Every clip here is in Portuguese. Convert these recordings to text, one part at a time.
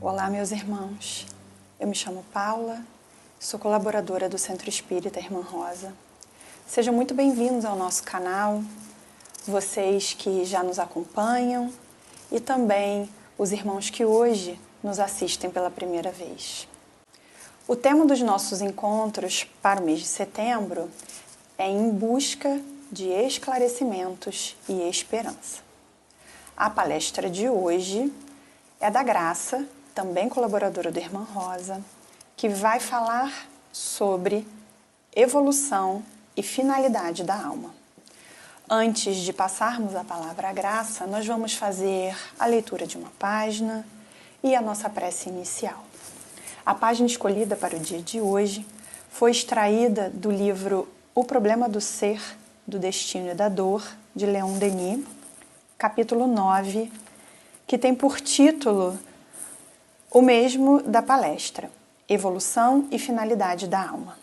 Olá, meus irmãos. Eu me chamo Paula, sou colaboradora do Centro Espírita Irmã Rosa. Sejam muito bem-vindos ao nosso canal, vocês que já nos acompanham e também os irmãos que hoje nos assistem pela primeira vez. O tema dos nossos encontros para o mês de setembro é Em Busca de Esclarecimentos e Esperança. A palestra de hoje é da Graça, também colaboradora do Irmã Rosa, que vai falar sobre evolução e finalidade da alma. Antes de passarmos a palavra à Graça, nós vamos fazer a leitura de uma página e a nossa prece inicial. A página escolhida para o dia de hoje foi extraída do livro O Problema do Ser, do Destino e da Dor, de Leon Denis, capítulo 9, que tem por título o mesmo da palestra, Evolução e Finalidade da Alma.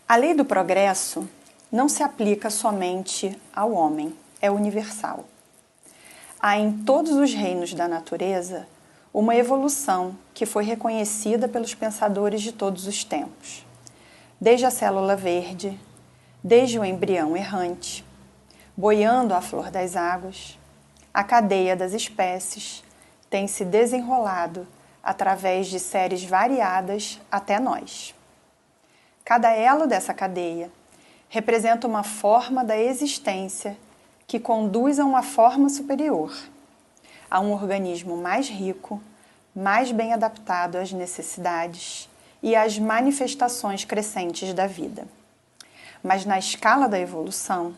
A lei do progresso não se aplica somente ao homem, é universal. Há em todos os reinos da natureza uma evolução que foi reconhecida pelos pensadores de todos os tempos, desde a célula verde, desde o embrião errante, boiando à flor das águas, a cadeia das espécies tem se desenrolado através de séries variadas até nós. Cada elo dessa cadeia representa uma forma da existência que conduz a uma forma superior, a um organismo mais rico, mais bem adaptado às necessidades e às manifestações crescentes da vida. Mas na escala da evolução,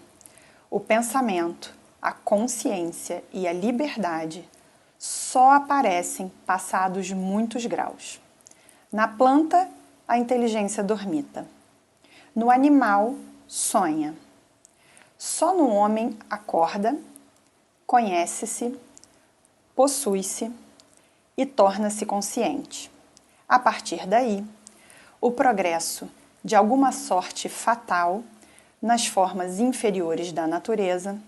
o pensamento, a consciência e a liberdade só aparecem passados muitos graus. Na planta, a inteligência dormita. No animal, sonha. Só no homem acorda, conhece-se, possui-se e torna-se consciente. A partir daí, o progresso, de alguma sorte fatal, nas formas inferiores da natureza,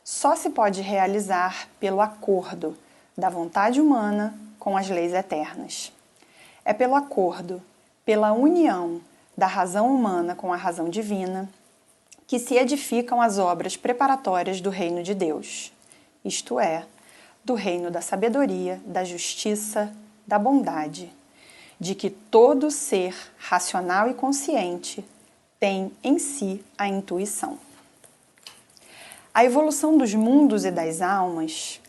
só se pode realizar pelo acordo da vontade humana com as leis eternas. É pelo acordo, pela união da razão humana com a razão divina, que se edificam as obras preparatórias do reino de Deus, isto é, do reino da sabedoria, da justiça, da bondade, de que todo ser racional e consciente tem em si a intuição. A evolução dos mundos e das almas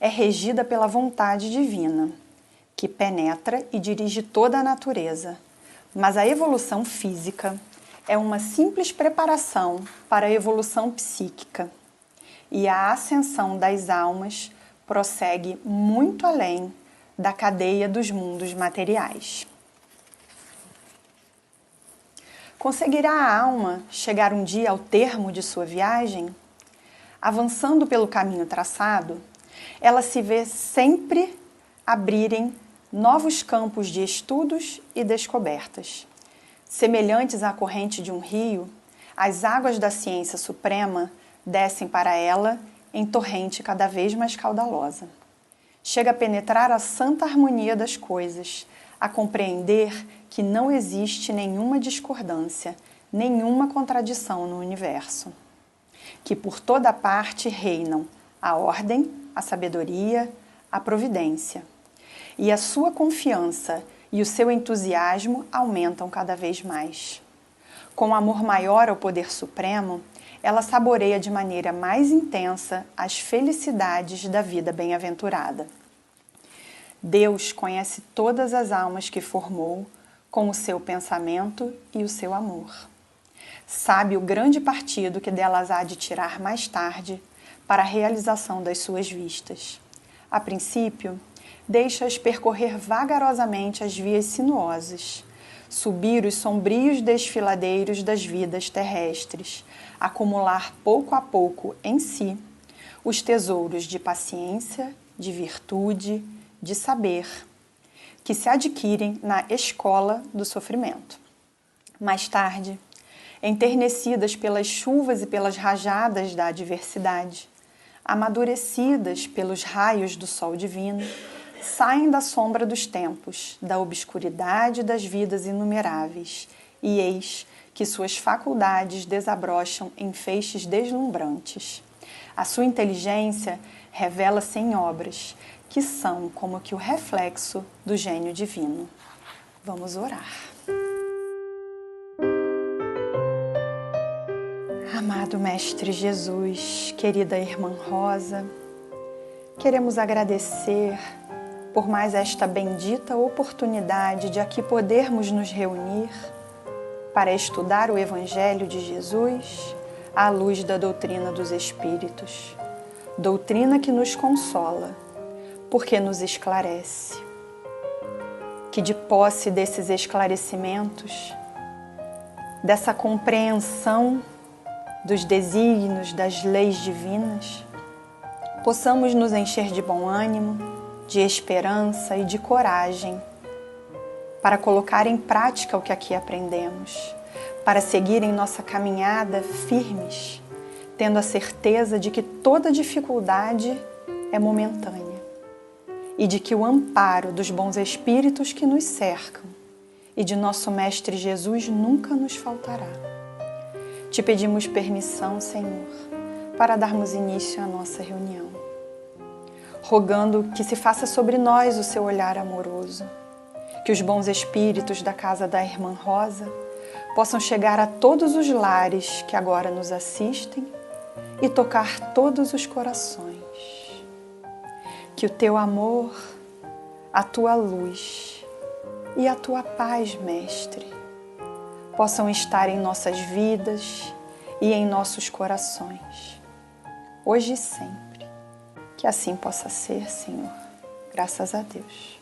é regida pela vontade divina, que penetra e dirige toda a natureza, mas a evolução física é uma simples preparação para a evolução psíquica, e a ascensão das almas prossegue muito além da cadeia dos mundos materiais. Conseguirá a alma chegar um dia ao termo de sua viagem? Avançando pelo caminho traçado, ela se vê sempre abrirem novos campos de estudos e descobertas. Semelhantes à corrente de um rio, as águas da ciência suprema descem para ela em torrente cada vez mais caudalosa. Chega a penetrar a santa harmonia das coisas, a compreender que não existe nenhuma discordância, nenhuma contradição no universo. Que por toda parte reinam a ordem, a sabedoria, a providência. E a sua confiança e o seu entusiasmo aumentam cada vez mais. Com amor maior ao poder supremo, ela saboreia de maneira mais intensa as felicidades da vida bem-aventurada. Deus conhece todas as almas que formou com o seu pensamento e o seu amor. Sabe o grande partido que delas há de tirar mais tarde para a realização das suas vistas. A princípio, deixa-as percorrer vagarosamente as vias sinuosas, subir os sombrios desfiladeiros das vidas terrestres, acumular pouco a pouco em si os tesouros de paciência, de virtude, de saber, que se adquirem na escola do sofrimento. Mais tarde, enternecidas pelas chuvas e pelas rajadas da adversidade, amadurecidas pelos raios do sol divino, saem da sombra dos tempos, da obscuridade das vidas inumeráveis, e eis que suas faculdades desabrocham em feixes deslumbrantes. A sua inteligência revela-se em obras, que são como que o reflexo do gênio divino. Vamos orar. Amado Mestre Jesus, querida Irmã Rosa, queremos agradecer por mais esta bendita oportunidade de aqui podermos nos reunir para estudar o Evangelho de Jesus à luz da doutrina dos Espíritos, doutrina que nos consola, porque nos esclarece. Que de posse desses esclarecimentos, dessa compreensão dos desígnios das leis divinas, possamos nos encher de bom ânimo, de esperança e de coragem para colocar em prática o que aqui aprendemos, para seguir em nossa caminhada firmes, tendo a certeza de que toda dificuldade é momentânea e de que o amparo dos bons espíritos que nos cercam e de nosso Mestre Jesus nunca nos faltará. Te pedimos permissão, Senhor, para darmos início à nossa reunião, rogando que se faça sobre nós o seu olhar amoroso, que os bons espíritos da casa da Irmã Rosa possam chegar a todos os lares que agora nos assistem e tocar todos os corações. Que o teu amor, a tua luz e a tua paz, Mestre, possam estar em nossas vidas e em nossos corações, hoje e sempre. Que assim possa ser, Senhor, graças a Deus.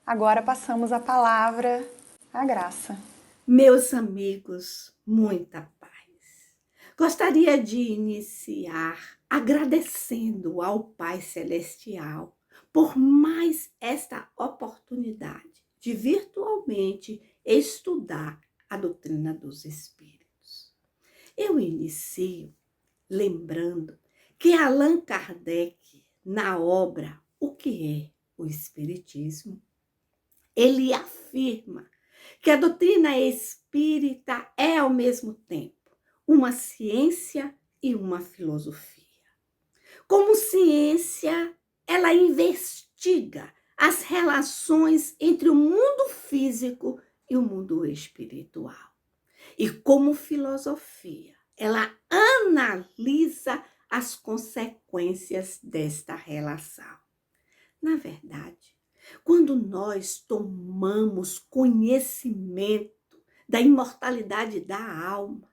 Agora passamos a palavra à Graça. Meus amigos, muita paz. Gostaria de iniciar agradecendo ao Pai Celestial por mais esta oportunidade de virtualmente estudar a doutrina dos Espíritos. Eu inicio lembrando que Allan Kardec, na obra O que é o Espiritismo, ele afirma que a doutrina espírita é, ao mesmo tempo, uma ciência e uma filosofia. Como ciência, ela investiga as relações entre o mundo físico e o mundo espiritual. E como filosofia, ela analisa as consequências desta relação. Na verdade, quando nós tomamos conhecimento da imortalidade da alma,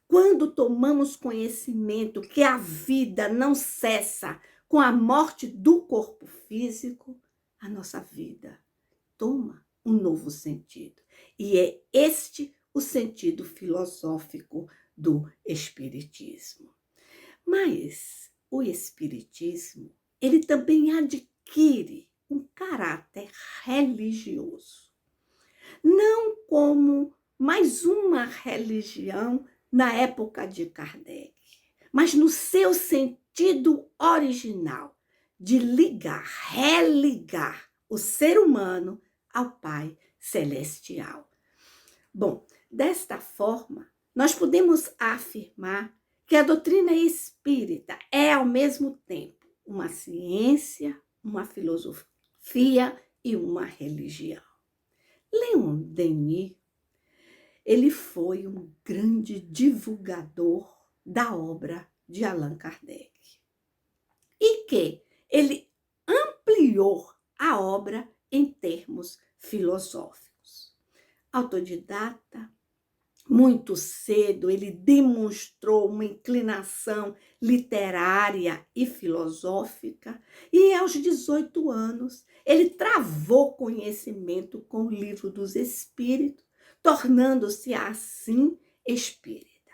quando tomamos conhecimento que a vida não cessa com a morte do corpo físico, a nossa vida toma um novo sentido. E é este o sentido filosófico do Espiritismo. Mas o Espiritismo, ele também adquire um caráter religioso. Não como mais uma religião na época de Kardec, mas no seu sentido original, de ligar, religar o ser humano ao Pai Celestial. Bom, desta forma, nós podemos afirmar que a doutrina espírita é, ao mesmo tempo, uma ciência, uma filosofia e uma religião. Leon Denis, ele foi um grande divulgador da obra de Allan Kardec. E que ele ampliou a obra em termos filosóficos. Autodidata, muito cedo ele demonstrou uma inclinação literária e filosófica e aos 18 anos ele travou conhecimento com o Livro dos Espíritos, tornando-se assim espírita.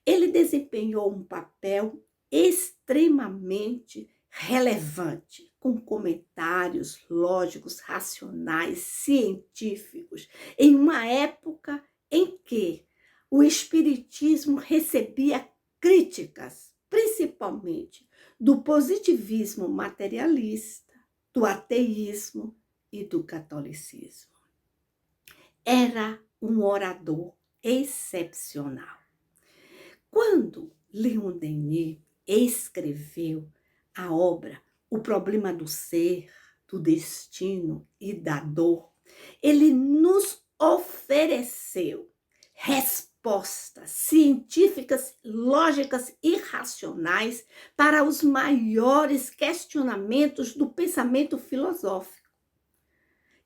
Ele desempenhou um papel extremamente relevante, com comentários lógicos, racionais, científicos, em uma época em que o espiritismo recebia críticas, principalmente do positivismo materialista, do ateísmo e do catolicismo. Era um orador excepcional. Quando Leon Denis escreveu a obra O Problema do Ser, do Destino e da Dor, ele nos ofereceu respostas científicas, lógicas e racionais para os maiores questionamentos do pensamento filosófico.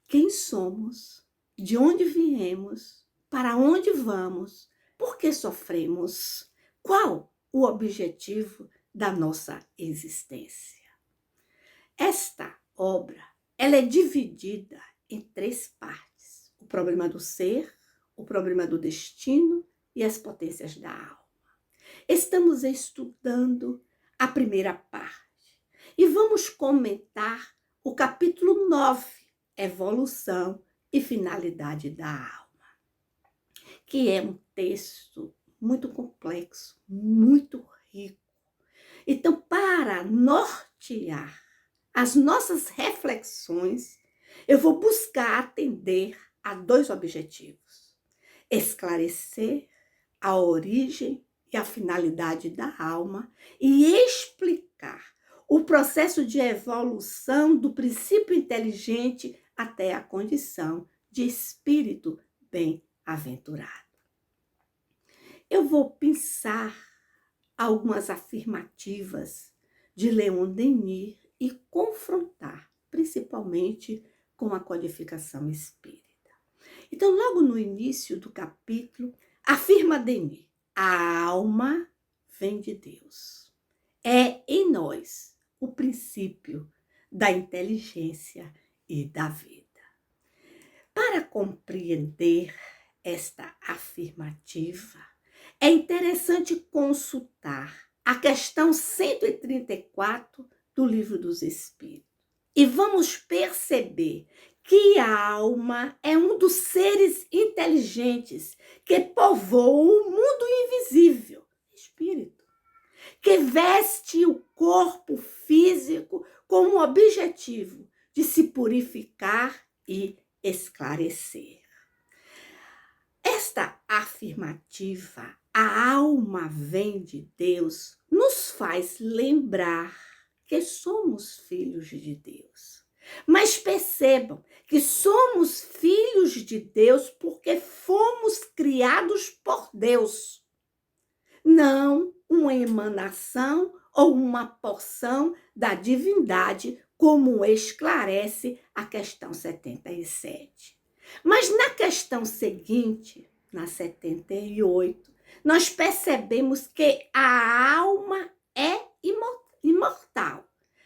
Quem somos? De onde viemos? Para onde vamos? Por que sofremos? Qual o objetivo da nossa existência? Esta obra, ela é dividida em 3 partes: o problema do ser, o problema do destino e as potências da alma. Estamos estudando a primeira parte e vamos comentar o capítulo 9, Evolução e Finalidade da Alma, que é um texto muito complexo, muito rico. Então, para nortear as nossas reflexões, eu vou buscar atender a 2 objetivos: esclarecer a origem e a finalidade da alma e explicar o processo de evolução do princípio inteligente até a condição de espírito bem-aventurado. Eu vou pensar algumas afirmativas de Leon Denis e confrontar, principalmente, com a codificação espírita. Então, logo no início do capítulo, afirma Denis: a alma vem de Deus. É em nós o princípio da inteligência e da vida. Para compreender esta afirmativa, é interessante consultar a questão 134 do Livro dos Espíritos. E vamos perceber que a alma é um dos seres inteligentes que povoam o mundo invisível, espírito, que veste o corpo físico com o objetivo de se purificar e esclarecer. Esta afirmativa, a alma vem de Deus, nos faz lembrar que somos filhos de Deus. Mas percebam que somos filhos de Deus porque fomos criados por Deus. Não uma emanação ou uma porção da divindade, como esclarece a questão 77. Mas na questão seguinte, na 78, nós percebemos que a alma é imortal.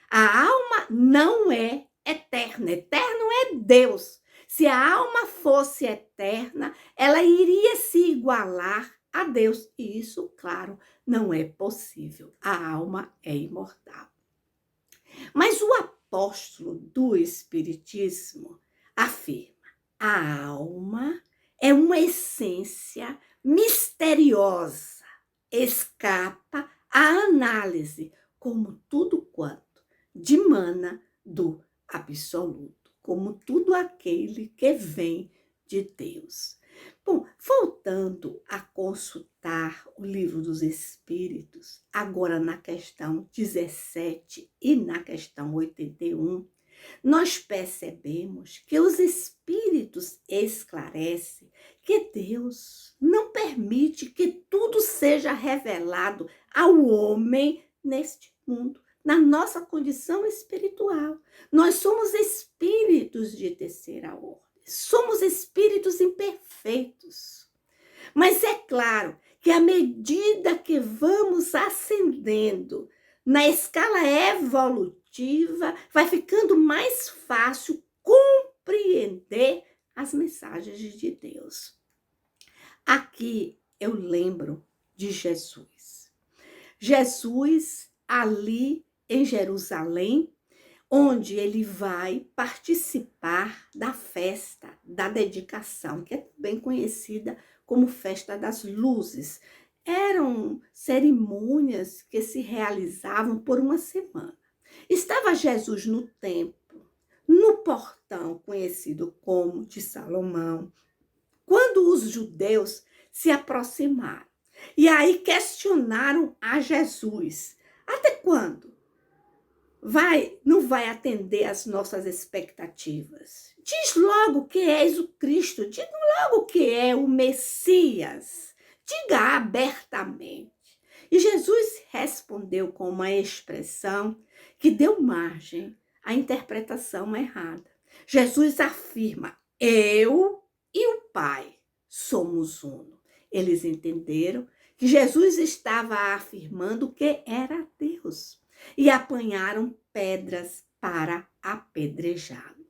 A alma não é eterna. Eterno é Deus. Se a alma fosse eterna, ela iria se igualar a Deus. E isso, claro, não é possível. A alma é imortal. Mas o apóstolo do Espiritismo afirma: a alma é uma essência misteriosa, escapa à análise, como tudo quanto dimana do absoluto, como tudo aquele que vem de Deus. Bom, voltando a consultar o Livro dos Espíritos, agora na questão 17 e na questão 81, nós percebemos que os Espíritos esclarecem que Deus não permite que tudo seja revelado ao homem neste mundo, na nossa condição espiritual. Nós somos espíritos de terceira ordem, somos espíritos imperfeitos. Mas é claro que à medida que vamos ascendendo na escala evolutiva, vai ficando mais fácil compreender as mensagens de Deus. Aqui eu lembro de Jesus. Jesus ali em Jerusalém, onde ele vai participar da festa da dedicação, que é bem conhecida como Festa das Luzes. Eram cerimônias que se realizavam por uma semana. Estava Jesus no templo, no portão conhecido como de Salomão, quando os judeus se aproximaram. E aí questionaram a Jesus: até quando? Não vai atender às nossas expectativas? Diz logo que és o Cristo, diga logo que é o Messias, diga abertamente. E Jesus respondeu com uma expressão que deu margem à interpretação errada. Jesus afirma: eu e o Pai somos uno. Eles entenderam que Jesus estava afirmando que era Deus e apanharam pedras para apedrejá-lo.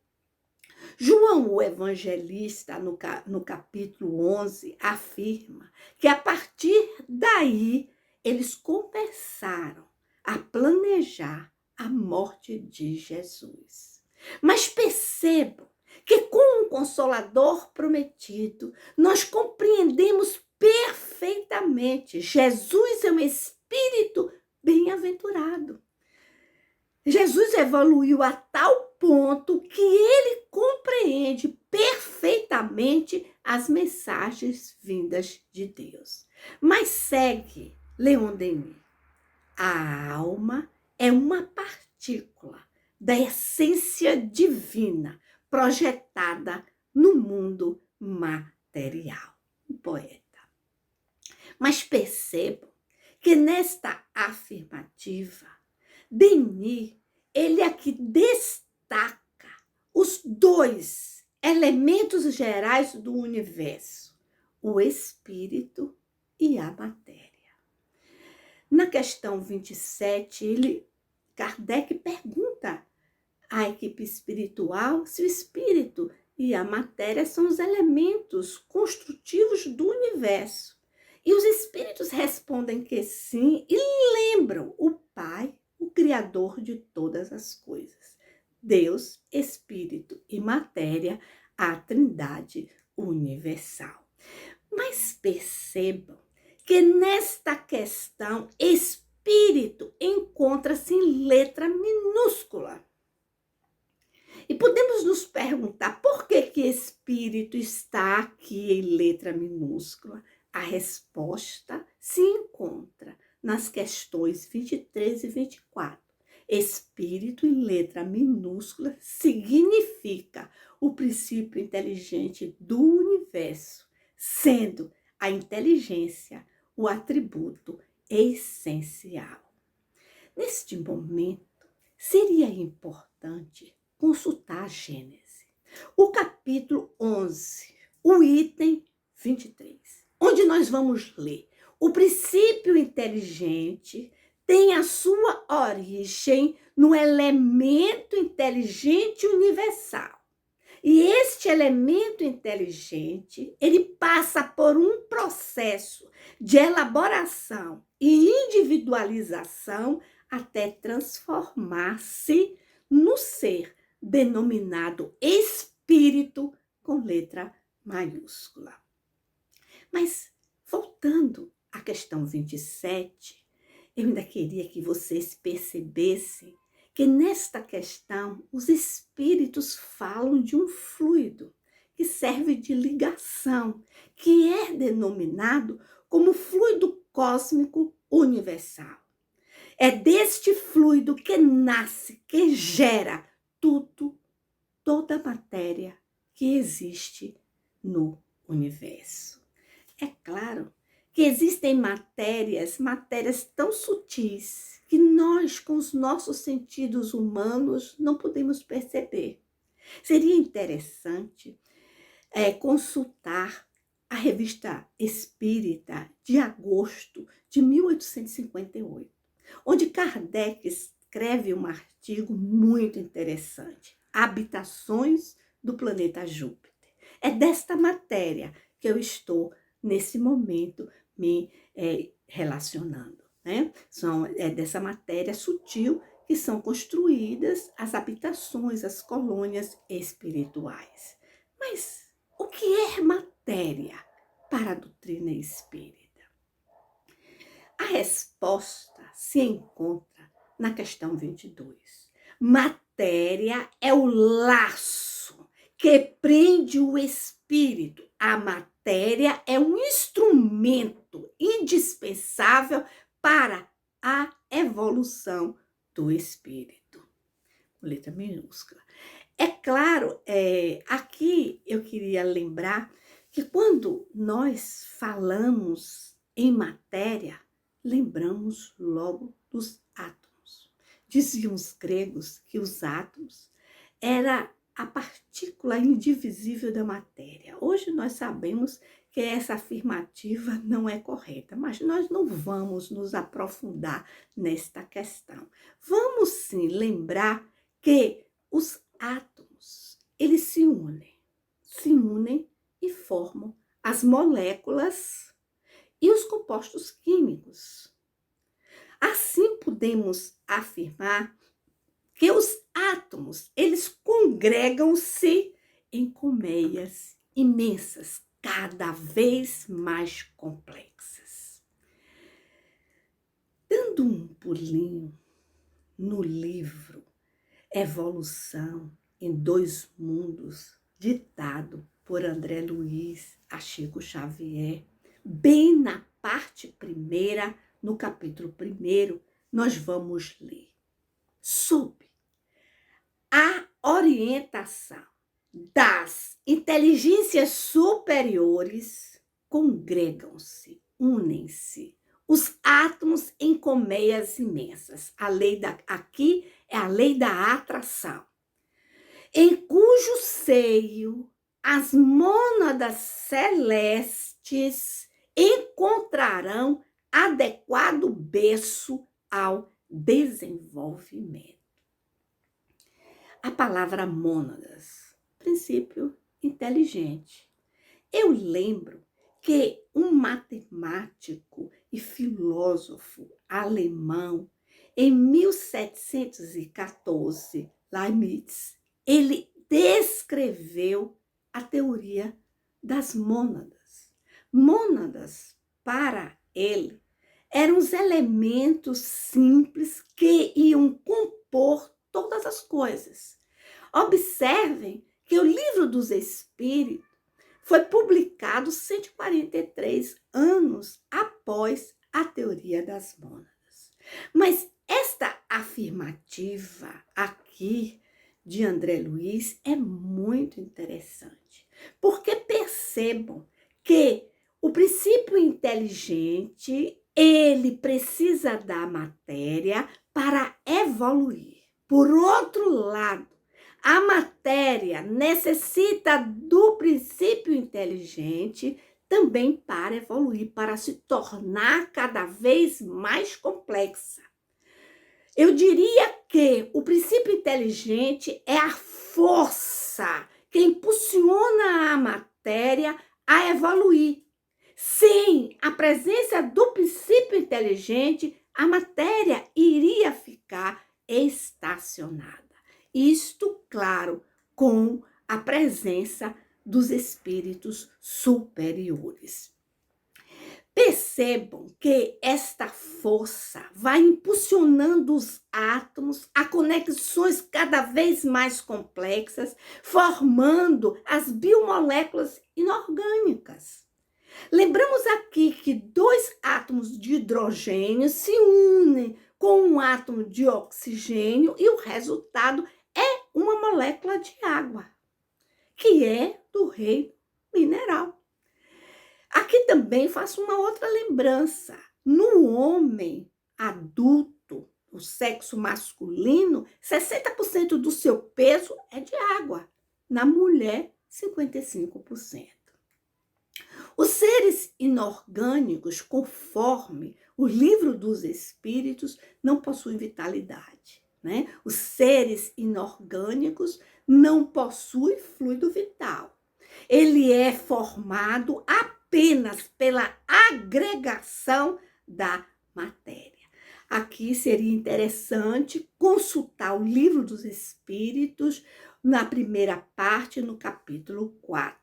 João, o evangelista, no capítulo 11, afirma que a partir daí eles começaram a planejar a morte de Jesus. Mas percebam que com o Consolador prometido, nós compreendemos perfeitamente. Jesus é um espírito bem-aventurado. Jesus evoluiu a tal ponto que ele compreende perfeitamente as mensagens vindas de Deus. Mas segue Leon Denis: a alma é uma partícula da essência divina projetada no mundo material. O poeta. Mas percebam que nesta afirmativa, Denis, ele aqui destaca os dois elementos gerais do universo, o espírito e a matéria. Na questão 27, Kardec pergunta à equipe espiritual se o espírito e a matéria são os elementos construtivos do universo. E os espíritos respondem que sim e lembram o Pai, o Criador de todas as coisas. Deus, Espírito e matéria, a Trindade universal. Mas percebam que nesta questão, espírito encontra-se em letra minúscula. E podemos nos perguntar por que espírito está aqui em letra minúscula? A resposta se encontra nas questões 23 e 24. Espírito em letra minúscula significa o princípio inteligente do universo, sendo a inteligência o atributo essencial. Neste momento, seria importante consultar a Gênese, o capítulo 11, o item 23, onde nós vamos ler: o princípio inteligente tem a sua origem no elemento inteligente universal. E este elemento inteligente, ele passa por um processo de elaboração e individualização até transformar-se no ser denominado espírito com letra maiúscula. Mas, voltando à questão 27, eu ainda queria que vocês percebessem que nesta questão os espíritos falam de um fluido que serve de ligação, que é denominado como fluido cósmico universal. É deste fluido que nasce, que gera tudo, toda a matéria que existe no universo. É claro que existem matérias tão sutis que nós, com os nossos sentidos humanos, não podemos perceber. Seria interessante consultar a Revista Espírita de agosto de 1858, onde Kardec escreve um artigo muito interessante, Habitações do planeta Júpiter. É desta matéria que eu estou, nesse momento, me relacionando, né? É dessa matéria sutil que são construídas as habitações, as colônias espirituais. Mas o que é matéria para a doutrina espírita? A resposta se encontra na questão 22. Matéria é o laço que prende o espírito. A matéria é um instrumento indispensável para a evolução do espírito. Com letra minúscula. É claro, aqui eu queria lembrar que quando nós falamos em matéria, lembramos logo dos átomos. Diziam os gregos que os átomos era a partícula indivisível da matéria. Hoje nós sabemos que essa afirmativa não é correta, mas nós não vamos nos aprofundar nesta questão. Vamos sim lembrar que os átomos, eles se unem e formam as moléculas e os compostos químicos. Assim podemos afirmar que os átomos, eles congregam-se em colmeias imensas, cada vez mais complexas. Dando um pulinho no livro Evolução em Dois Mundos, ditado por André Luiz a Chico Xavier, bem na parte primeira, no capítulo 1, nós vamos ler sobre a orientação das inteligências superiores, congregam-se, unem-se os átomos em colmeias imensas. Aqui é a lei da atração, em cujo seio as mônadas celestes encontrarão adequado berço ao desenvolvimento. A palavra mônadas, princípio inteligente. Eu lembro que um matemático e filósofo alemão, em 1714, Leibniz, ele descreveu a teoria das mônadas. Mônadas, para ele, eram os elementos simples que iam compor todas as coisas. Observem que o Livro dos Espíritos foi publicado 143 anos após a teoria das mônadas. Mas esta afirmativa aqui de André Luiz é muito interessante, porque percebam que o princípio inteligente, ele precisa da matéria para evoluir. Por outro lado, a matéria necessita do princípio inteligente também para evoluir, para se tornar cada vez mais complexa. Eu diria que o princípio inteligente é a força que impulsiona a matéria a evoluir. Sem a presença do princípio inteligente, a matéria iria ficar estacionada. Isto, claro, com a presença dos espíritos superiores. percebam que esta força vai impulsionando os átomos a conexões cada vez mais complexas, formando as biomoléculas inorgânicas. Lembramos aqui que dois átomos de hidrogênio se unem com um átomo de oxigênio e o resultado é uma molécula de água, que é do reino mineral. Aqui também faço uma outra lembrança. No homem adulto, o sexo masculino, 60% do seu peso é de água. Na mulher, 55%. Os seres inorgânicos, conforme o livro dos Espíritos, não possuem vitalidade, né? Os seres inorgânicos não possuem fluido vital. Ele é formado apenas pela agregação da matéria. Aqui seria interessante consultar o livro dos Espíritos na primeira parte, no capítulo 4.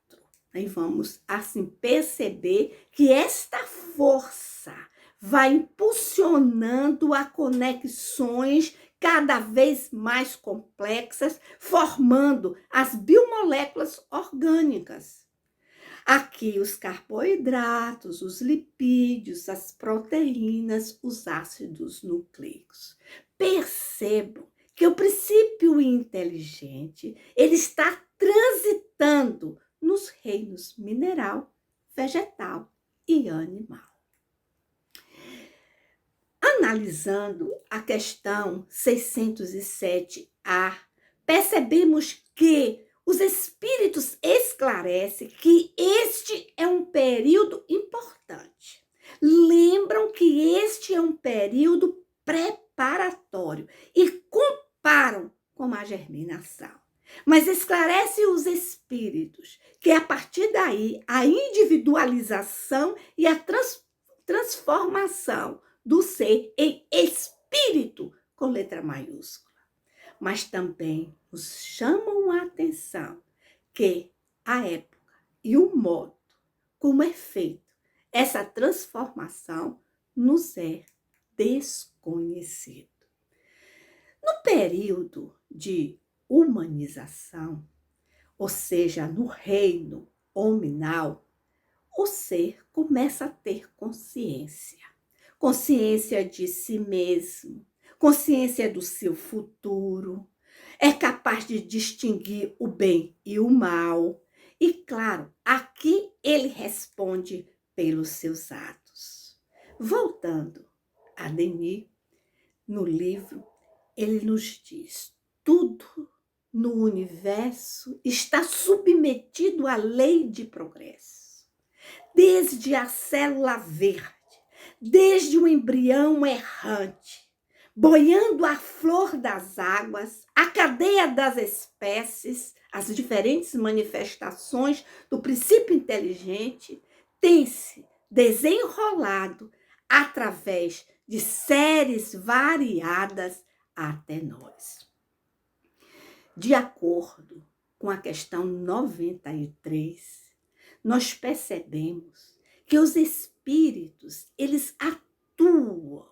Aí vamos, assim, perceber que esta força vai impulsionando a conexões cada vez mais complexas, formando as biomoléculas orgânicas. Aqui os carboidratos, os lipídios, as proteínas, os ácidos nucleicos. Percebam que o princípio inteligente, ele está transitando nos reinos mineral, vegetal e animal. Analisando a questão 607A, percebemos que os espíritos esclarecem que este é um período importante. Lembram que este é um período preparatório e comparam com a germinação. Mas esclarece os espíritos que a partir daí a individualização e a transformação do ser em espírito com letra maiúscula. Mas também nos chamam a atenção que a época e o modo como é feito essa transformação nos é desconhecido. No período de humanização, ou seja, no reino hominal, o ser começa a ter consciência. Consciência de si mesmo, consciência do seu futuro, é capaz de distinguir o bem e o mal. E, claro, aqui ele responde pelos seus atos. Voltando a Denis, no livro, ele nos diz: tudo no universo está submetido à lei de progresso. Desde a célula verde, desde o embrião errante, boiando a flor das águas, a cadeia das espécies, as diferentes manifestações do princípio inteligente, tem-se desenrolado através de séries variadas até nós. De acordo com a questão 93, nós percebemos que os espíritos, eles atuam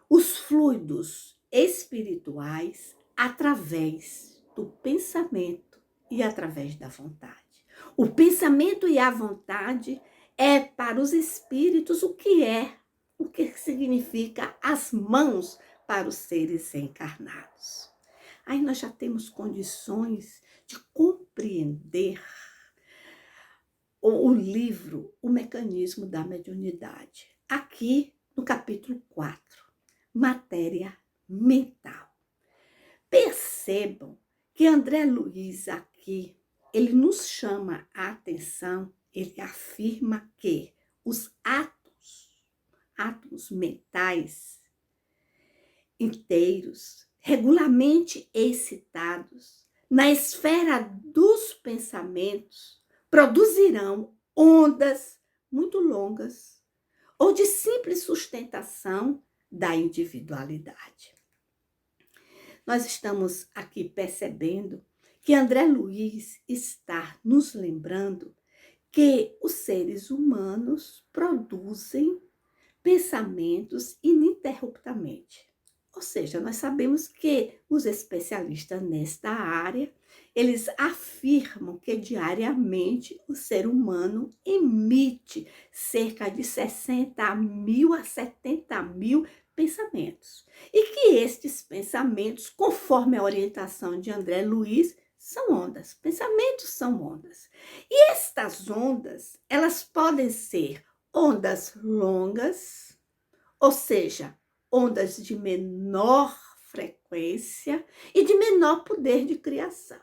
os fluidos espirituais através do pensamento e através da vontade. O pensamento e a vontade é para os espíritos o que significa as mãos para os seres encarnados. Aí nós já temos condições de compreender o livro O Mecanismo da Mediunidade. Aqui no capítulo 4, Matéria Mental. Percebam que André Luiz aqui, ele nos chama a atenção, ele afirma que os átomos mentais inteiros, regularmente excitados, na esfera dos pensamentos, produzirão ondas muito longas ou de simples sustentação da individualidade. Nós estamos aqui percebendo que André Luiz está nos lembrando que os seres humanos produzem pensamentos ininterruptamente. Ou seja, nós sabemos que os especialistas nesta área, eles afirmam que diariamente o ser humano emite cerca de 60 mil a 70 mil pensamentos. E que estes pensamentos, conforme a orientação de André Luiz, são ondas. Pensamentos são ondas. E estas ondas, elas podem ser ondas longas, ou seja, ondas de menor frequência e de menor poder de criação.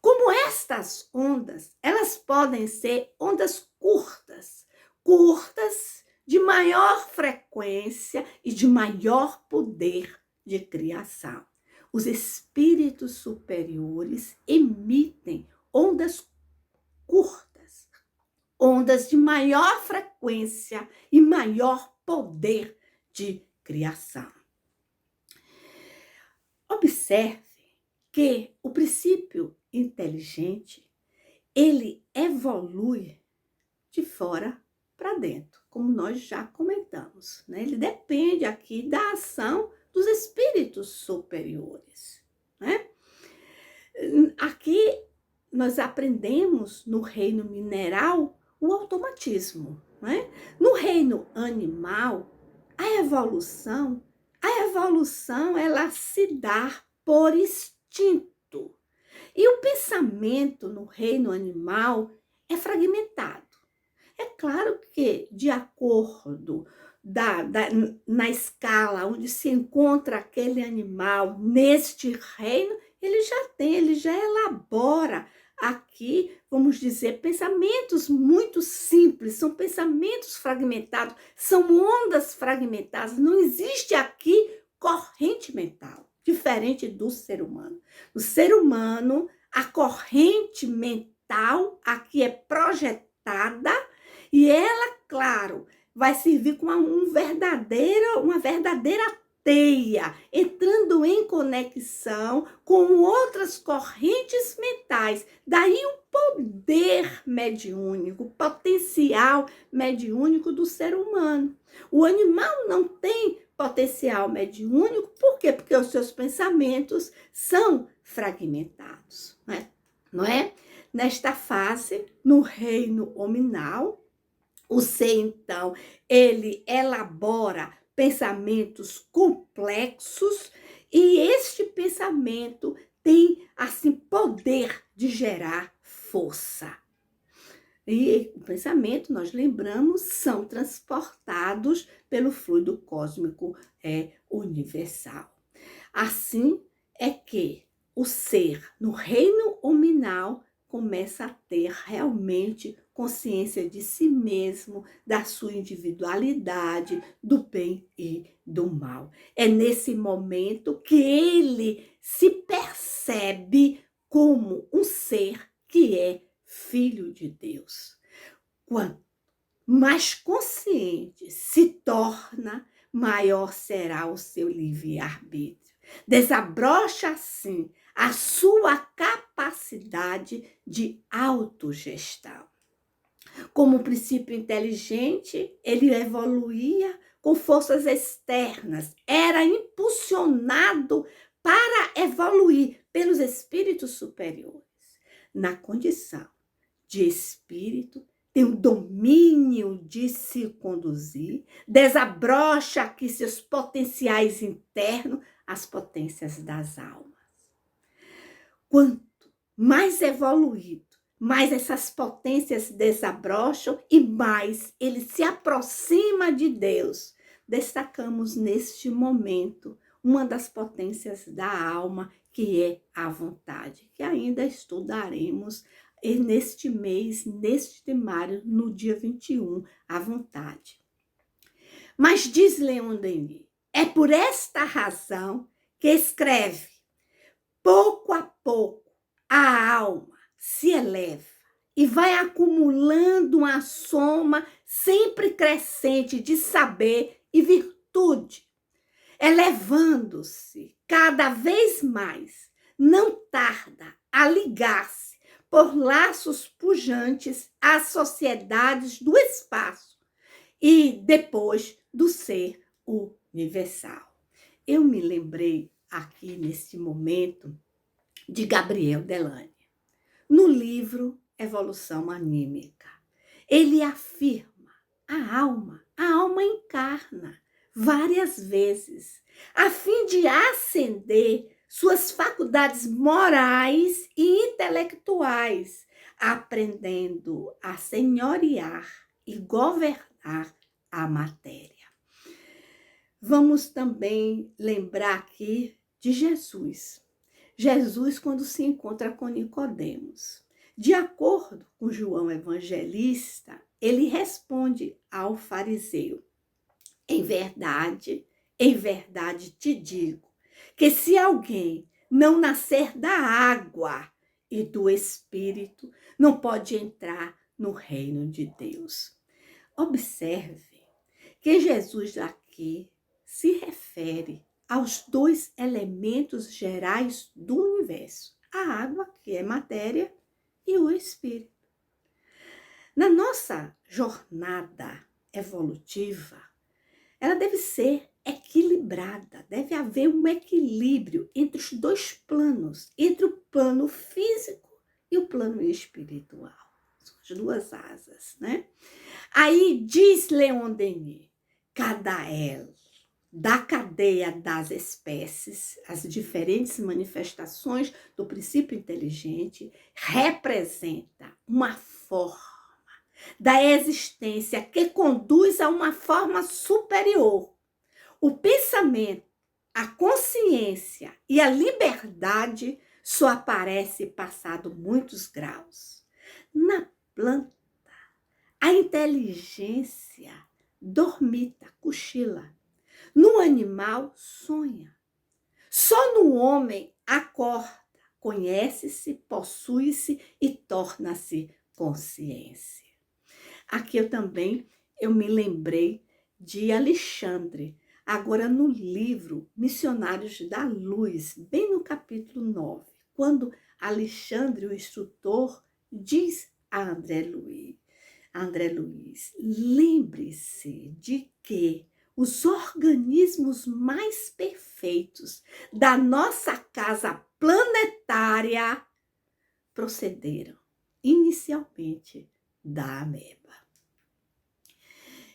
Como estas ondas, elas podem ser ondas curtas, de maior frequência e de maior poder de criação. Os espíritos superiores emitem ondas curtas, ondas de maior frequência e maior poder de criação. Observe que o princípio inteligente, ele evolui de fora para dentro, como nós já comentamos, né? Ele depende aqui da ação dos espíritos superiores, né? Aqui nós aprendemos no reino mineral o automatismo, né? No reino animal, a evolução ela se dá por instinto. E o pensamento no reino animal é fragmentado. É claro que, de acordo na escala onde se encontra aquele animal neste reino, ele já elabora aqui, vamos dizer, pensamentos muito simples, são pensamentos fragmentados, são ondas fragmentadas, não existe aqui corrente mental, diferente do ser humano. No ser humano, a corrente mental aqui é projetada e ela, claro, vai servir como uma verdadeira teia, entrando em conexão com outras correntes mentais. Daí o poder mediúnico, o potencial mediúnico do ser humano. O animal não tem potencial mediúnico, por quê? Porque os seus pensamentos são fragmentados, não é? Nesta fase, no reino hominal, o ser, então, ele elabora pensamentos complexos e este pensamento tem, assim, poder de gerar força. E o pensamento, nós lembramos, são transportados pelo fluido cósmico universal. Assim é que o ser no reino hominal começa a ter realmente consciência de si mesmo, da sua individualidade, do bem e do mal. É nesse momento que ele se percebe como um ser que é filho de Deus. Quanto mais consciente se torna, maior será o seu livre-arbítrio. Desabrocha assim a sua capacidade de autogestão. Como princípio inteligente, ele evoluía com forças externas, era impulsionado para evoluir pelos espíritos superiores. Na condição de espírito, tem o domínio de se conduzir, desabrocha aqui seus potenciais internos, as potências das almas. Quanto mais evoluído, mais essas potências desabrocham e mais ele se aproxima de Deus. Destacamos neste momento uma das potências da alma, que é a vontade, que ainda estudaremos neste mês, neste temário, no dia 21, a vontade. Mas diz Leon Denis, é por esta razão que escreve, pouco a pouco a alma se eleva e vai acumulando uma soma sempre crescente de saber e virtude, elevando-se cada vez mais, não tarda a ligar-se por laços pujantes às sociedades do espaço e depois do ser universal. Eu me lembrei aqui nesse momento de Gabriel Delane. No livro Evolução Anímica, ele afirma a alma encarna várias vezes, a fim de ascender suas faculdades morais e intelectuais, aprendendo a senhorear e governar a matéria. Vamos também lembrar aqui de Jesus. Jesus, quando se encontra com Nicodemos. De acordo com João Evangelista, ele responde ao fariseu: em verdade te digo, que se alguém não nascer da água e do Espírito, não pode entrar no reino de Deus. Observe que Jesus aqui se refere aos dois elementos gerais do universo: a água, que é matéria, e o espírito. Na nossa jornada evolutiva, ela deve ser equilibrada, deve haver um equilíbrio entre os dois planos, entre o plano físico e o plano espiritual. São as duas asas, né? Aí diz Leon Denis, cada elo da cadeia das espécies, as diferentes manifestações do princípio inteligente, representa uma forma da existência que conduz a uma forma superior. O pensamento, a consciência e a liberdade só aparecem passado muitos graus. Na planta, a inteligência dormita, cochila. No animal, sonha. Só no homem, acorda, conhece-se, possui-se e torna-se consciência. Aqui eu me lembrei de Alexandre, agora no livro Missionários da Luz, bem no capítulo 9, quando Alexandre, o instrutor, diz a André Luiz, lembre-se de que os organismos mais perfeitos da nossa casa planetária procederam inicialmente da ameba.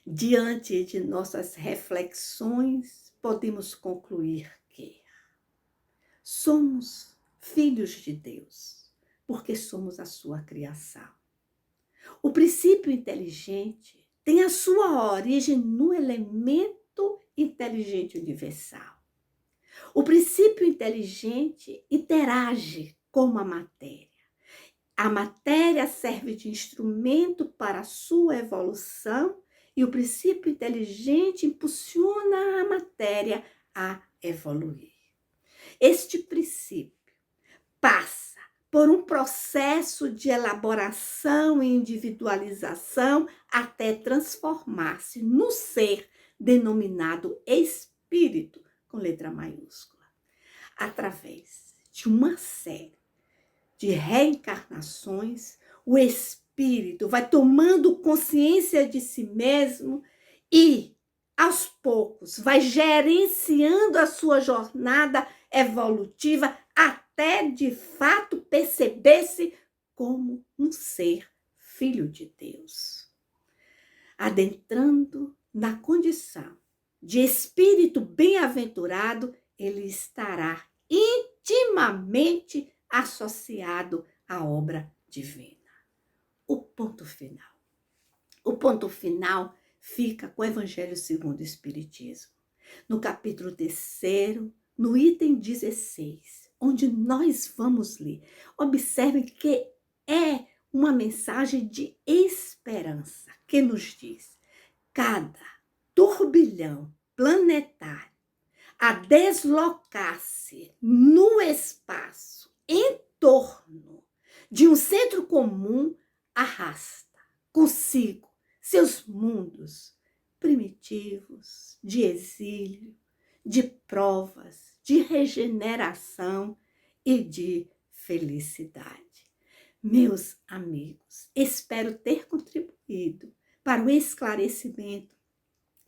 Diante de nossas reflexões, podemos concluir que somos filhos de Deus, porque somos a sua criação. O princípio inteligente tem a sua origem no elemento inteligente universal. O princípio inteligente interage com a matéria. A matéria serve de instrumento para a sua evolução e o princípio inteligente impulsiona a matéria a evoluir. Este princípio passa por um processo de elaboração e individualização até transformar-se no ser denominado espírito, com letra maiúscula, através de uma série de reencarnações. O espírito vai tomando consciência de si mesmo e, aos poucos, vai gerenciando a sua jornada evolutiva até, de fato, perceber-se como um ser filho de Deus. Adentrando na condição de espírito bem-aventurado, ele estará intimamente associado à obra divina. O ponto final. O ponto final fica com o Evangelho segundo o Espiritismo. No capítulo 3º, no item 16, onde nós vamos ler, observe que é uma mensagem de esperança que nos diz: cada turbilhão planetário a deslocar-se no espaço em torno de um centro comum arrasta consigo seus mundos primitivos, de exílio, de provas, de regeneração e de felicidade. Meus amigos, espero ter contribuído para o esclarecimento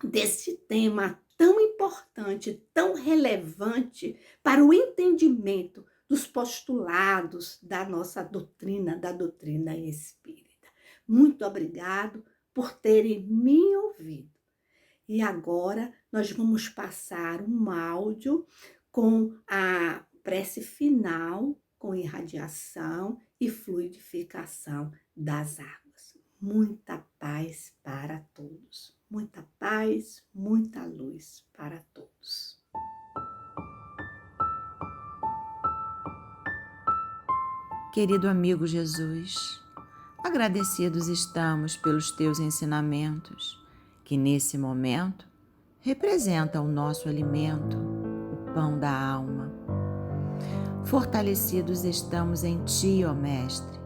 desse tema tão importante, tão relevante para o entendimento dos postulados da nossa doutrina, da doutrina espírita. Muito obrigado por terem me ouvido. E agora nós vamos passar um áudio com a prece final, com irradiação e fluidificação das águas. Muita paz para todos. Muita paz, muita luz para todos. Querido amigo Jesus, agradecidos estamos pelos teus ensinamentos, que nesse momento representam o nosso alimento, o pão da alma. Fortalecidos estamos em Ti, ó Mestre.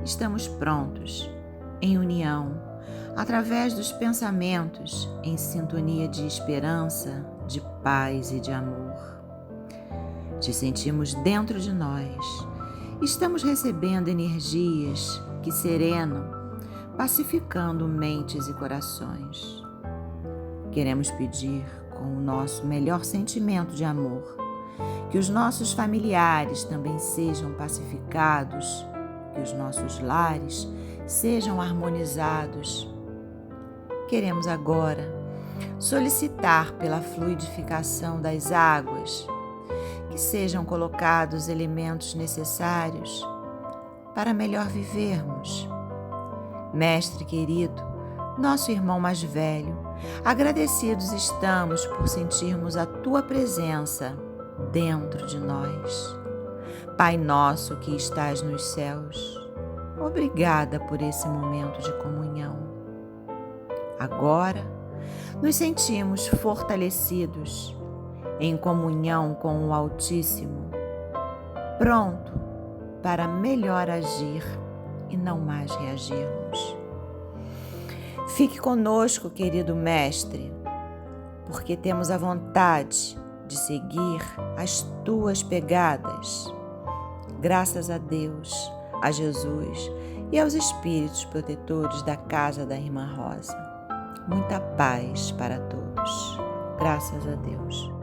Estamos prontos, em união, através dos pensamentos, em sintonia de esperança, de paz e de amor. Te sentimos dentro de nós. Estamos recebendo energias que serenam, pacificando mentes e corações. Queremos pedir, com o nosso melhor sentimento de amor, que os nossos familiares também sejam pacificados, que os nossos lares sejam harmonizados. Queremos agora solicitar pela fluidificação das águas, que sejam colocados elementos necessários para melhor vivermos. Mestre querido, nosso irmão mais velho, agradecidos estamos por sentirmos a Tua presença dentro de nós. Pai nosso que estás nos céus, obrigada por esse momento de comunhão. Agora, nos sentimos fortalecidos em comunhão com o Altíssimo, pronto para melhor agir e não mais reagirmos. Fique conosco, querido Mestre, porque temos a vontade de seguir as Tuas pegadas. Graças a Deus, a Jesus e aos espíritos protetores da casa da Irmã Rosa. Muita paz para todos. Graças a Deus.